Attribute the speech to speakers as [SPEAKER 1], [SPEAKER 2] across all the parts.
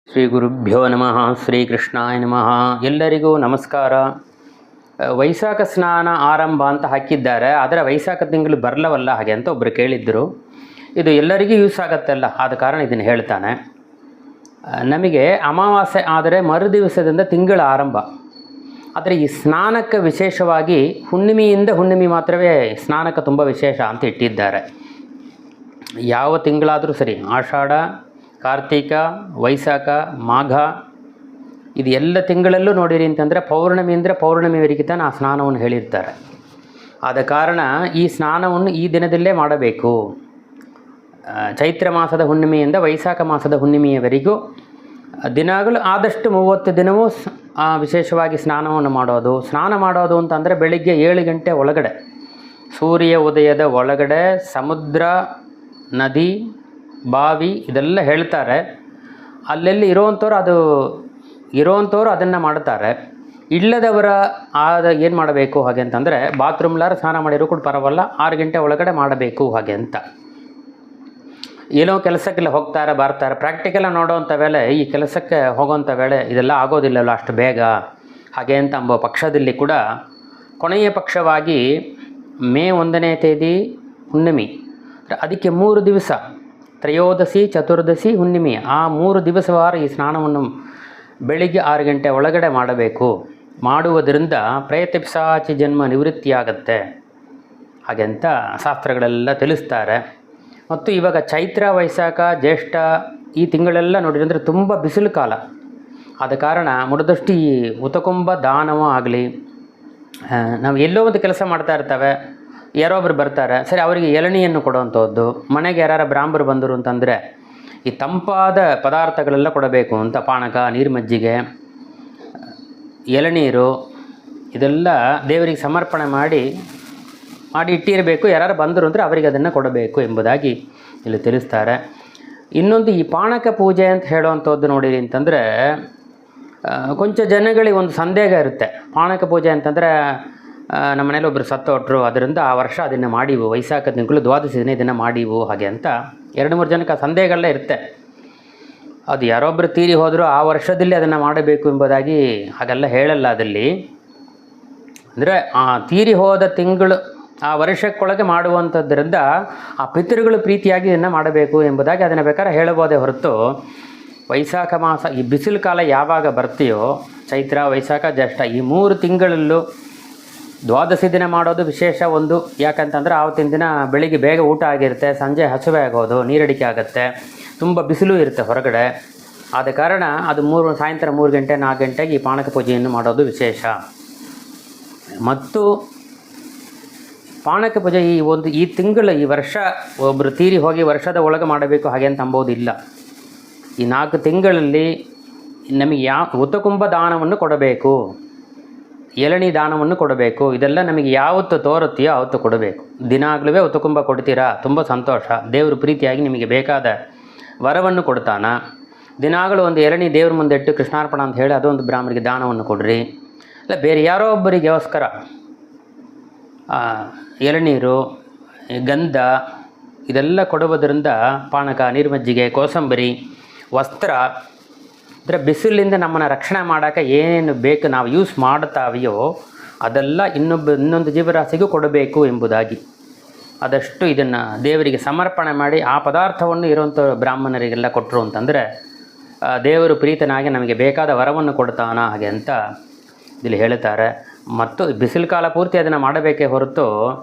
[SPEAKER 1] ಶ್ರೀ ಗುರುಭ್ಯೋ ನಮಃ. ಶ್ರೀಕೃಷ್ಣಾಯ ನಮಃ. ಎಲ್ಲರಿಗೂ ನಮಸ್ಕಾರ. ವೈಶಾಖ ಸ್ನಾನ ಆರಂಭ ಅಂತ ಹಾಕಿದ್ದಾರೆ, ಆದರೆ ವೈಶಾಖ ತಿಂಗಳು ಬರಲವಲ್ಲ ಹಾಗೆ ಅಂತ ಒಬ್ಬರು ಕೇಳಿದ್ದರು. ಇದು ಎಲ್ಲರಿಗೂ ಯೂಸ್ ಆಗುತ್ತಲ್ಲ, ಆದ ಕಾರಣ ಇದನ್ನು ಹೇಳ್ತಾನೆ. ನಮಗೆ ಅಮಾವಾಸ್ಯೆ ಆದರೆ ಮರುದಿವಸದಿಂದ ತಿಂಗಳ ಆರಂಭ. ಆದರೆ ಈ ಸ್ನಾನಕ್ಕೆ ವಿಶೇಷವಾಗಿ ಹುಣ್ಣಿಮೆಯಿಂದ ಹುಣ್ಣಿಮೆ ಮಾತ್ರವೇ ಸ್ನಾನಕ್ಕೆ ತುಂಬ ವಿಶೇಷ ಅಂತ ಇಟ್ಟಿದ್ದಾರೆ. ಯಾವ ತಿಂಗಳಾದರೂ ಸರಿ, ಆಷಾಢ, ಕಾರ್ತಿಕ, ವೈಶಾಖ, ಮಾಘ, ಇದು ಎಲ್ಲ ತಿಂಗಳಲ್ಲೂ ನೋಡಿರಿ ಅಂತಂದರೆ ಪೌರ್ಣಮಿ ಅಂದರೆ ಪೌರ್ಣಮಿವರೆಗೆ ತಾನು ಆ ಸ್ನಾನವನ್ನು ಹೇಳಿರ್ತಾರೆ. ಆದ ಕಾರಣ ಈ ಸ್ನಾನವನ್ನು ಈ ದಿನದಲ್ಲೇ ಮಾಡಬೇಕು. ಚೈತ್ರ ಮಾಸದ ಹುಣ್ಣಿಮೆಯಿಂದ ವೈಶಾಖ ಮಾಸದ ಹುಣ್ಣಿಮೆಯವರೆಗೂ ದಿನಗಳು ಆದಷ್ಟು 30 ದಿನವೂ ವಿಶೇಷವಾಗಿ ಸ್ನಾನವನ್ನು ಮಾಡೋದು. ಸ್ನಾನ ಮಾಡೋದು ಅಂತಂದರೆ ಬೆಳಿಗ್ಗೆ 7 ಗಂಟೆ ಒಳಗಡೆ, ಸೂರ್ಯ ಉದಯದ ಒಳಗಡೆ ಸಮುದ್ರ, ನದಿ, ಬಾವಿ ಇದೆಲ್ಲ ಹೇಳ್ತಾರೆ. ಅಲ್ಲೆಲ್ಲಿ ಇರೋವಂಥವ್ರು ಅದನ್ನು ಮಾಡ್ತಾರೆ. ಇಲ್ಲದವರ ಏನು ಮಾಡಬೇಕು ಹಾಗೆ ಅಂತಂದರೆ ಬಾತ್ರೂಮ್ಲಾರ ಸ್ನಾನ ಮಾಡಿರೋ ಕೂಡ ಪರವಲ್ಲ, 6 ಗಂಟೆ ಒಳಗಡೆ ಮಾಡಬೇಕು ಹಾಗೆ ಅಂತ. ಏನೋ ಕೆಲಸಕ್ಕೆಲ್ಲ ಹೋಗ್ತಾರೆ ಬರ್ತಾರೆ, ಪ್ರಾಕ್ಟಿಕಲಾಗಿ ನೋಡೋವಂಥ ವೇಳೆ, ಈ ಕೆಲಸಕ್ಕೆ ಹೋಗೋವಂಥ ವೇಳೆ ಇದೆಲ್ಲ ಆಗೋದಿಲ್ಲಲ್ಲ ಅಷ್ಟು ಬೇಗ ಹಾಗೆ ಅಂತ ಅಂಬೋ ಪಕ್ಷದಲ್ಲಿ ಕೂಡ ಕೊನೆಯ ಪಕ್ಷವಾಗಿ ಮೇ 1ನೇ ತೇದಿ ಹುಣ್ಣಿಮೆ, ಅದಕ್ಕೆ 3 ದಿವಸ ತ್ರಯೋದಶಿ, ಚತುರ್ದಶಿ, ಹುಣ್ಣಿಮೆ, ಆ 3 ದಿವಸವಾರ ಈ ಸ್ನಾನವನ್ನು ಬೆಳಿಗ್ಗೆ 6 ಗಂಟೆ ಒಳಗಡೆ ಮಾಡಬೇಕು. ಮಾಡುವುದರಿಂದ ಪ್ರೇತಪಿಶಾಚಿ ಜನ್ಮ ನಿವೃತ್ತಿಯಾಗತ್ತೆ ಹಾಗೆ ಅಂತ ಶಾಸ್ತ್ರಗಳೆಲ್ಲ ತಿಳಿಸ್ತಾರೆ. ಮತ್ತು ಇವಾಗ ಚೈತ್ರ, ವೈಶಾಖ, ಜ್ಯೇಷ್ಠ ಈ ತಿಂಗಳೆಲ್ಲ ನೋಡಿದ್ರೆ ತುಂಬ ಬಿಸಿಲು ಕಾಲ. ಆದ ಕಾರಣ ಮುಡಿದಷ್ಟು ಈ ಉತಕುಂಭ ದಾನವ ಆಗಲಿ, ನಾವು ಎಲ್ಲೋ ಒಂದು ಕೆಲಸ ಮಾಡ್ತಾ ಇರ್ತವೆ, ಯಾರೊಬ್ಬರು ಬರ್ತಾರೆ, ಸರಿ ಅವರಿಗೆ ಎಳನಿಯನ್ನು ಕೊಡುವಂಥದ್ದು. ಮನೆಗೆ ಯಾರು ಬ್ರಾಹ್ಮರು ಬಂದರು ಅಂತಂದರೆ ಈ ತಂಪಾದ ಪದಾರ್ಥಗಳೆಲ್ಲ ಕೊಡಬೇಕು ಅಂತ, ಪಾನಕ, ನೀರು, ಮಜ್ಜಿಗೆ, ಎಳನೀರು ಇದೆಲ್ಲ ದೇವರಿಗೆ ಸಮರ್ಪಣೆ ಮಾಡಿ ಇಟ್ಟಿರಬೇಕು. ಯಾರು ಬಂದರು ಅಂದರೆ ಅವರಿಗೆ ಅದನ್ನು ಕೊಡಬೇಕು ಎಂಬುದಾಗಿ ಇಲ್ಲಿ ತಿಳಿಸ್ತಾರೆ. ಇನ್ನೊಂದು ಈ ಪಾನಕ ಪೂಜೆ ಅಂತ ಹೇಳುವಂಥದ್ದು ನೋಡಿರಿ ಅಂತಂದರೆ ಕೊಂಚ ಜನಗಳಿಗೆ ಒಂದು ಸಂದೇಹ ಇರುತ್ತೆ. ಪಾನಕ ಪೂಜೆ ಅಂತಂದರೆ ನಮ್ಮ ಮನೇಲಿ ಒಬ್ಬರು ಸತ್ತೋಟ್ರು, ಅದರಿಂದ ಆ ವರ್ಷ ಅದನ್ನು ಮಾಡಿವು, ವೈಶಾಖ ತಿಂಗಳು ದ್ವಾದಶಿ ದಿನ ಇದನ್ನು ಮಾಡಿವು ಹಾಗೆ ಅಂತ 2-3 ಜನಕ್ಕೆ ಸಂದೇಹಗಳೇ ಇರುತ್ತೆ. ಅದು ಯಾರೊಬ್ಬರು ತೀರಿ ಹೋದರೂ ಆ ವರ್ಷದಲ್ಲಿ ಅದನ್ನು ಮಾಡಬೇಕು ಎಂಬುದಾಗಿ ಹಾಗೆಲ್ಲ ಹೇಳಲ್ಲ. ಅದಲ್ಲಿ ಅಂದರೆ ಆ ತೀರಿ ಹೋದ ತಿಂಗಳು ಆ ವರ್ಷಕ್ಕೊಳಗೆ ಮಾಡುವಂಥದ್ದರಿಂದ ಆ ಪಿತೃಗಳು ಪ್ರೀತಿಯಾಗಿ ಇದನ್ನು ಮಾಡಬೇಕು ಎಂಬುದಾಗಿ ಅದನ್ನು ಬೇಕಾದ್ರೆ ಹೇಳಬಹುದೇ ಹೊರತು, ವೈಶಾಖ ಮಾಸ ಈ ಬಿಸಿಲು ಕಾಲ ಯಾವಾಗ ಬರ್ತೀಯೋ, ಚೈತ್ರ, ವೈಶಾಖ, ಜ್ಯೇಷ್ಠ ಈ 3 ತಿಂಗಳಲ್ಲೂ ದ್ವಾದಶಿ ದಿನ ಮಾಡೋದು ವಿಶೇಷ ಒಂದು. ಯಾಕಂತಂದರೆ ಆವತ್ತಿನ ದಿನ ಬೆಳಿಗ್ಗೆ ಬೇಗ ಊಟ ಆಗಿರುತ್ತೆ, ಸಂಜೆ ಹಸುವೆ ಆಗೋದು, ನೀರಡಿಕೆ ಆಗುತ್ತೆ, ತುಂಬ ಬಿಸಿಲು ಇರುತ್ತೆ ಹೊರಗಡೆ. ಆದ ಕಾರಣ ಅದು ಸಾಯಂಕಾಲ 3 ಗಂಟೆ 4 ಗಂಟೆಗೆ ಈ ಪಾನಕ ಪೂಜೆಯನ್ನು ಮಾಡೋದು ವಿಶೇಷ. ಮತ್ತು ಪಾನಕ ಪೂಜೆ ಈ ತಿಂಗಳು, ಈ ವರ್ಷ ಒಬ್ಬರು ತೀರಿ ಹೋಗಿ ವರ್ಷದ ಒಳಗೆ ಮಾಡಬೇಕು ಹಾಗೆ ಅಂತ ಅಂಬೋದಿಲ್ಲ. ಈ 4 ತಿಂಗಳಲ್ಲಿ ನಮಗೆ ಉತಕುಂಭ ದಾನವನ್ನು ಕೊಡಬೇಕು, ಎಳನಿ ದಾನವನ್ನು ಕೊಡಬೇಕು. ಇದೆಲ್ಲ ನಮಗೆ ಯಾವತ್ತು ತೋರುತ್ತೆಯೋ ಆವತ್ತು ಕೊಡಬೇಕು. ದಿನಾಗಲೂ ಉತಕುಂಭ ಕೊಡ್ತೀರಾ, ತುಂಬ ಸಂತೋಷ, ದೇವರು ಪ್ರೀತಿಯಾಗಿ ನಿಮಗೆ ಬೇಕಾದ ವರವನ್ನು ಕೊಡ್ತಾನ. ದಿನಾಗಲೂ ಒಂದು ಎಳನಿ ದೇವ್ರ ಮುಂದೆ ಇಟ್ಟು ಕೃಷ್ಣಾರ್ಪಣ ಅಂತ ಹೇಳಿ ಅದೊಂದು ಬ್ರಾಹ್ಮಣರಿಗೆ ದಾನವನ್ನು ಕೊಡ್ರಿ. ಇಲ್ಲ ಬೇರೆ ಯಾರೋ ಒಬ್ಬರಿಗೋಸ್ಕರ ಎಳನೀರು, ಗಂಧ ಇದೆಲ್ಲ ಕೊಡುವುದರಿಂದ ಪಾನಕ, ನೀರ್ಮಜ್ಜಿಗೆ, ಕೋಸಂಬರಿ, ವಸ್ತ್ರ, ಅಂದರೆ ಬಿಸಿಲಿಂದ ನಮ್ಮನ್ನು ರಕ್ಷಣೆ ಮಾಡೋಕ್ಕೆ ಏನೇನು ಬೇಕು ನಾವು ಯೂಸ್ ಮಾಡ್ತಾವೆಯೋ ಅದೆಲ್ಲ ಇನ್ನೊಂದು ಜೀವರಾಶಿಗೂ ಕೊಡಬೇಕು ಎಂಬುದಾಗಿ ಅದಷ್ಟು ಇದನ್ನು ದೇವರಿಗೆ ಸಮರ್ಪಣೆ ಮಾಡಿ ಆ ಪದಾರ್ಥವನ್ನು ಇರುವಂಥ ಬ್ರಾಹ್ಮಣರಿಗೆಲ್ಲ ಕೊಟ್ಟರು ಅಂತಂದರೆ ದೇವರು ಪ್ರೀತನಾಗಿ ನಮಗೆ ಬೇಕಾದ ವರವನ್ನು ಕೊಡ್ತಾನ ಹಾಗೆ ಅಂತ ಇಲ್ಲಿ ಹೇಳ್ತಾರೆ. ಮತ್ತು ಬಿಸಿಲು ಕಾಲ ಪೂರ್ತಿ ಅದನ್ನು ಮಾಡಬೇಕೇ ಹೊರತು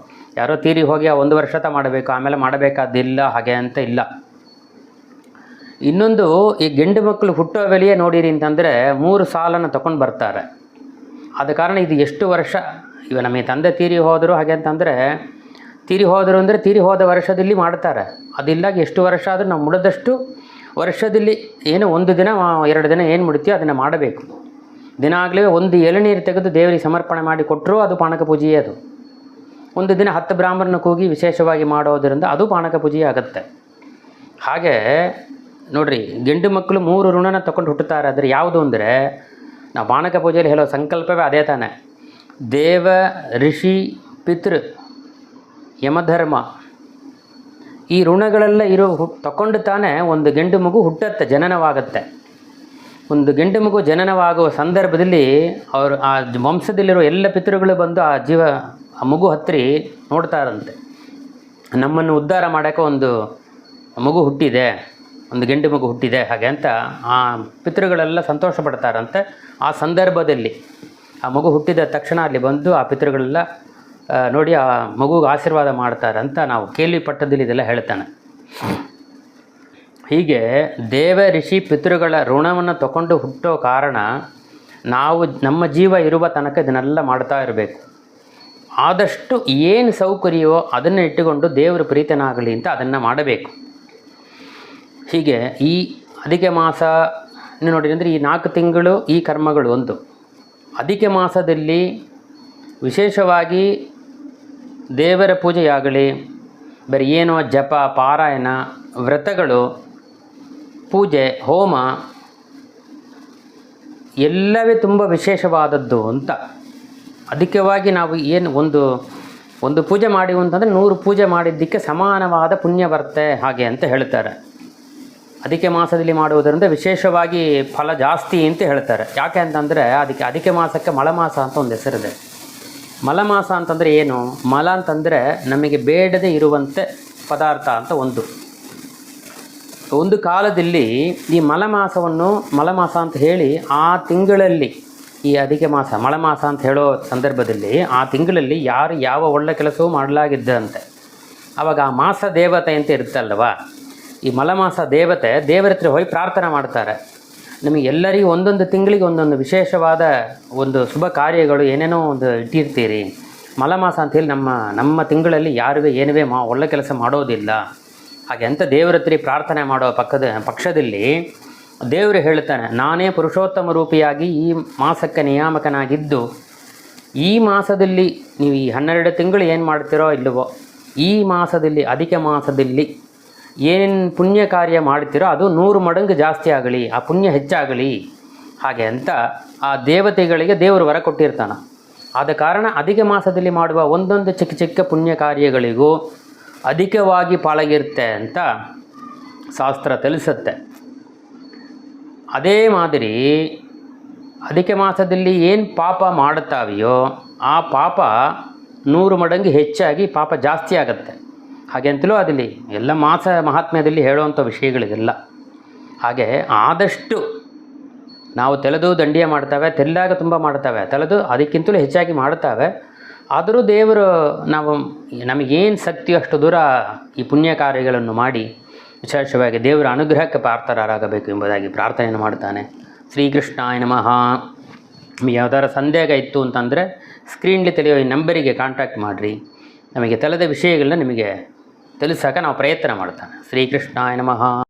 [SPEAKER 1] ಯಾರೋ ತೀರಿ ಹೋಗಿ 1 ವರ್ಷ ಮಾಡಬೇಕು ಆಮೇಲೆ ಮಾಡಬೇಕಾದಿಲ್ಲ ಹಾಗೆ ಅಂತ ಇಲ್ಲ. ಇನ್ನೊಂದು, ಈ ಗಂಡು ಮಕ್ಕಳು ಹುಟ್ಟೋ ವೇಳೆಯೇ ನೋಡಿರಿ ಅಂತಂದರೆ 3 ಸಾಲನ್ನು ತಗೊಂಡು ಬರ್ತಾರೆ. ಆದ ಕಾರಣ ಇದು ಎಷ್ಟು ವರ್ಷ, ಇವ ನಮಗೆ ತಂದೆ ತೀರಿ ಹೋದರು ಹಾಗೆ ಅಂತಂದರೆ ತೀರಿ ಹೋದ ವರ್ಷದಲ್ಲಿ ಮಾಡ್ತಾರೆ. ಅದಿಲ್ಲಾಗಿ ಎಷ್ಟು ವರ್ಷ ಆದರೂ ನಾವು ಮುಡಿದಷ್ಟು ವರ್ಷದಲ್ಲಿ ಏನು 1 ದಿನ 2 ದಿನ ಏನು ಮುಡಿತೀಯೋ ಅದನ್ನು ಮಾಡಬೇಕು. ದಿನಾಗಲೇ ಒಂದು ಎಳನೀರು ತೆಗೆದು ದೇವರಿಗೆ ಸಮರ್ಪಣೆ ಮಾಡಿ ಕೊಟ್ಟರು ಅದು ಪಾನಕ ಪೂಜೆಯೇ. ಅದು 1 ದಿನ 10 ಬ್ರಾಹ್ಮಣನ ಕೂಗಿ ವಿಶೇಷವಾಗಿ ಮಾಡೋದರಿಂದ ಅದು ಪಾನಕ ಪೂಜೆಯೇ ಆಗುತ್ತೆ. ಹಾಗೆ ನೋಡಿರಿ, ಗಂಡು ಮಕ್ಕಳು 3 ಋಣನ ತಗೊಂಡು ಹುಟ್ಟುತ್ತಾರೆ. ಆದರೆ ಯಾವುದು ಅಂದರೆ ನಾವು ಪಾನಕ ಪೂಜೆಯಲ್ಲಿ ಹೇಳೋ ಸಂಕಲ್ಪವೇ ಅದೇ ತಾನೆ. ದೇವ, ಋಷಿ, ಪಿತೃ, ಯಮಧರ್ಮ ಈ ಋಣಗಳೆಲ್ಲ ತಗೊಂಡು ತಾನೇ ಒಂದು ಗಂಡು ಮಗು ಹುಟ್ಟತ್ತೆ, ಜನನವಾಗತ್ತೆ. ಒಂದು ಗಂಡು ಮಗು ಜನನವಾಗುವ ಸಂದರ್ಭದಲ್ಲಿ ಅವರು ಆ ವಂಶದಲ್ಲಿರೋ ಎಲ್ಲ ಪಿತೃಗಳು ಬಂದು ಆ ಮಗು ಹತ್ತಿರ ನೋಡ್ತಾರಂತೆ, ನಮ್ಮನ್ನು ಉದ್ಧಾರ ಮಾಡೋಕ್ಕೆ ಒಂದು ಮಗು ಹುಟ್ಟಿದೆ, ಒಂದು ಗಂಡು ಮಗು ಹುಟ್ಟಿದೆ ಹಾಗೆ ಅಂತ ಆ ಪಿತೃಗಳೆಲ್ಲ ಸಂತೋಷ ಪಡ್ತಾರಂತೆ. ಆ ಸಂದರ್ಭದಲ್ಲಿ ಆ ಮಗು ಹುಟ್ಟಿದ ತಕ್ಷಣ ಅಲ್ಲಿ ಬಂದು ಆ ಪಿತೃಗಳೆಲ್ಲ ನೋಡಿ ಆ ಮಗುಗೆ ಆಶೀರ್ವಾದ ಮಾಡ್ತಾರಂತ ನಾವು ಕೇಳ್ವಿಪಟ್ಟದಲ್ಲಿ ಇದೆಲ್ಲ ಹೇಳ್ತಾನೆ. ಹೀಗೆ ದೇವ ಋಷಿ ಪಿತೃಗಳ ಋಣವನ್ನು ತಗೊಂಡು ಹುಟ್ಟೋ ಕಾರಣ ನಾವು ನಮ್ಮ ಜೀವ ಇರುವ ತನಕ ಇದನ್ನೆಲ್ಲ ಮಾಡ್ತಾ ಇರಬೇಕು. ಆದಷ್ಟು ಏನು ಸೌಕರ್ಯವೋ ಅದನ್ನು ಇಟ್ಟುಕೊಂಡು ದೇವರ ಪ್ರೀತನಾಗಲಿ ಅಂತ ಅದನ್ನು ಮಾಡಬೇಕು. ಹೀಗೆ ಈ ಅಧಿಕ ಮಾಸ ನೋಡಿ ಅಂದರೆ ಈ 4 ತಿಂಗಳು ಈ ಕರ್ಮಗಳು ಒಂದು. ಅಧಿಕ ಮಾಸದಲ್ಲಿ ವಿಶೇಷವಾಗಿ ದೇವರ ಪೂಜೆಯಾಗಲಿ, ಬರೀ ಏನೋ ಜಪ, ಪಾರಾಯಣ, ವ್ರತಗಳು, ಪೂಜೆ, ಹೋಮ ಎಲ್ಲವೇ ತುಂಬ ವಿಶೇಷವಾದದ್ದು ಅಂತ. ಅಧಿಕವಾಗಿ ನಾವು ಏನು ಒಂದು ಪೂಜೆ ಮಾಡಿವು ಅಂತಂದರೆ 100 ಪೂಜೆ ಮಾಡಿದ್ದಕ್ಕೆ ಸಮಾನವಾದ ಪುಣ್ಯ ಬರುತ್ತೆ ಹಾಗೆ ಅಂತ ಹೇಳ್ತಾರೆ. ಅಧಿಕ ಮಾಸದಲ್ಲಿ ಮಾಡುವುದರಿಂದ ವಿಶೇಷವಾಗಿ ಫಲ ಜಾಸ್ತಿ ಅಂತ ಹೇಳ್ತಾರೆ. ಯಾಕೆ ಅಂತಂದರೆ ಅದಕ್ಕೆ ಅಧಿಕ ಮಾಸಕ್ಕೆ ಮಲಮಾಸ ಅಂತ ಒಂದು ಹೆಸರಿದೆ. ಮಲಮಾಸ ಅಂತಂದರೆ ಏನು? ಮಲ ಅಂತಂದರೆ ನಮಗೆ ಬೇಡದೇ ಇರುವಂತೆ ಪದಾರ್ಥ ಅಂತ ಒಂದು ಕಾಲದಲ್ಲಿ ಈ ಮಲಮಾಸ ಅಂತ ಹೇಳಿ ಆ ತಿಂಗಳಲ್ಲಿ ಈ ಅಧಿಕ ಮಾಸ ಮಲಮಾಸ ಅಂತ ಹೇಳೋ ಸಂದರ್ಭದಲ್ಲಿ ಆ ತಿಂಗಳಲ್ಲಿ ಯಾರು ಯಾವ ಒಳ್ಳೆ ಕೆಲಸವೂ ಮಾಡಲಾಗಿದ್ದಂತೆ. ಆವಾಗ ಆ ಮಾಸ ದೇವತೆ ಅಂತ ಇರುತ್ತಲ್ವ, ಈ ಮಲಮಾಸ ದೇವತೆ ದೇವರ ಹತ್ರ ಹೋಗಿ ಪ್ರಾರ್ಥನೆ ಮಾಡ್ತಾರೆ. ನಮಗೆ ಎಲ್ಲರಿಗೂ ಒಂದೊಂದು ತಿಂಗಳಿಗೆ ಒಂದೊಂದು ವಿಶೇಷವಾದ ಒಂದು ಶುಭ ಕಾರ್ಯಗಳು ಏನೇನೋ ಒಂದು ಇಟ್ಟಿರ್ತೀರಿ. ಮಲಮಾಸ ಅಂಥೇಳಿ ನಮ್ಮ ತಿಂಗಳಲ್ಲಿ ಯಾರಿಗೂ ಏನುವೇ ಒಳ್ಳೆ ಕೆಲಸ ಮಾಡೋದಿಲ್ಲ ಹಾಗೆ ಅಂತ ದೇವರ ಹತ್ರ ಪ್ರಾರ್ಥನೆ ಮಾಡೋ ಪಕ್ಷದಲ್ಲಿ ದೇವರು ಹೇಳ್ತಾನೆ, ನಾನೇ ಪುರುಷೋತ್ತಮ ರೂಪಿಯಾಗಿ ಈ ಮಾಸಕ್ಕೆ ನಿಯಾಮಕನಾಗಿದ್ದು ಈ ಮಾಸದಲ್ಲಿ ನೀವು ಈ 12 ತಿಂಗಳು ಏನು ಮಾಡ್ತೀರೋ ಇಲ್ಲವೋ, ಈ ಮಾಸದಲ್ಲಿ ಅಧಿಕ ಮಾಸದಲ್ಲಿ ಏನೇನು ಪುಣ್ಯ ಕಾರ್ಯ ಮಾಡ್ತೀರೋ ಅದು 100 ಮಡಂಗು ಜಾಸ್ತಿ ಆಗಲಿ, ಆ ಪುಣ್ಯ ಹೆಚ್ಚಾಗಲಿ ಹಾಗೆ ಅಂತ ಆ ದೇವತೆಗಳಿಗೆ ದೇವರು ವರ ಕೊಟ್ಟಿರ್ತಾನೆ. ಆದ ಕಾರಣ ಅಧಿಕ ಮಾಸದಲ್ಲಿ ಮಾಡುವ ಒಂದೊಂದು ಚಿಕ್ಕ ಚಿಕ್ಕ ಪುಣ್ಯ ಕಾರ್ಯಗಳಿಗೂ ಅಧಿಕವಾಗಿ ಪಾಲಾಗಿರುತ್ತೆ ಅಂತ ಶಾಸ್ತ್ರ ತಿಳಿಸುತ್ತೆ. ಅದೇ ಮಾದರಿ ಅಧಿಕ ಮಾಸದಲ್ಲಿ ಏನು ಪಾಪ ಮಾಡುತ್ತಾವೆಯೋ ಆ ಪಾಪ 100 ಮಡಂಗು ಹೆಚ್ಚಾಗಿ ಪಾಪ ಜಾಸ್ತಿ ಆಗುತ್ತೆ ಹಾಗೆ ಅಂತಲೂ ಅದಲ್ಲಿ ಎಲ್ಲ ಮಾಸ ಮಹಾತ್ಮ್ಯದಲ್ಲಿ ಹೇಳುವಂಥ ವಿಷಯಗಳಿದೆಲ್ಲ. ಹಾಗೆ ಆದಷ್ಟು ನಾವು ತೆಲೆದು ದಂಡಿಯ ಮಾಡ್ತೇವೆ, ತೆಲ್ಲಾಗ ತುಂಬ ಮಾಡ್ತೇವೆ, ತೆಲೆದು ಅದಕ್ಕಿಂತಲೂ ಹೆಚ್ಚಾಗಿ ಮಾಡ್ತೇವೆ. ಆದರೂ ದೇವರು ನಮಗೇನು ಶಕ್ತಿಯೋ ಅಷ್ಟು ದೂರ ಈ ಪುಣ್ಯ ಕಾರ್ಯಗಳನ್ನು ಮಾಡಿ ವಿಶೇಷವಾಗಿ ದೇವರ ಅನುಗ್ರಹಕ್ಕೆ ಪಾತ್ರರಾಗಬೇಕು ಎಂಬುದಾಗಿ ಪ್ರಾರ್ಥನೆಯನ್ನು ಮಾಡ್ತಾನೆ. ಶ್ರೀಕೃಷ್ಣಾಯ ನಮಃ. ನಿಮಗೆ ಯಾವ್ದಾರ ಸಂದೇಹ ಇತ್ತು ಅಂತಂದರೆ ಸ್ಕ್ರೀನ್ಲಿ ತಿಳಿಯೋ ಈ ನಂಬರಿಗೆ ಕಾಂಟ್ಯಾಕ್ಟ್ ಮಾಡಿರಿ. ನಮಗೆ ತಿಳಿದ ವಿಷಯಗಳನ್ನ ನಿಮಗೆ ತಿಳಿಸೋಕೆ ನಾವು ಪ್ರಯತ್ನ ಮಾಡ್ತಾನೆ. ಶ್ರೀಕೃಷ್ಣಾಯ ನಮಃ.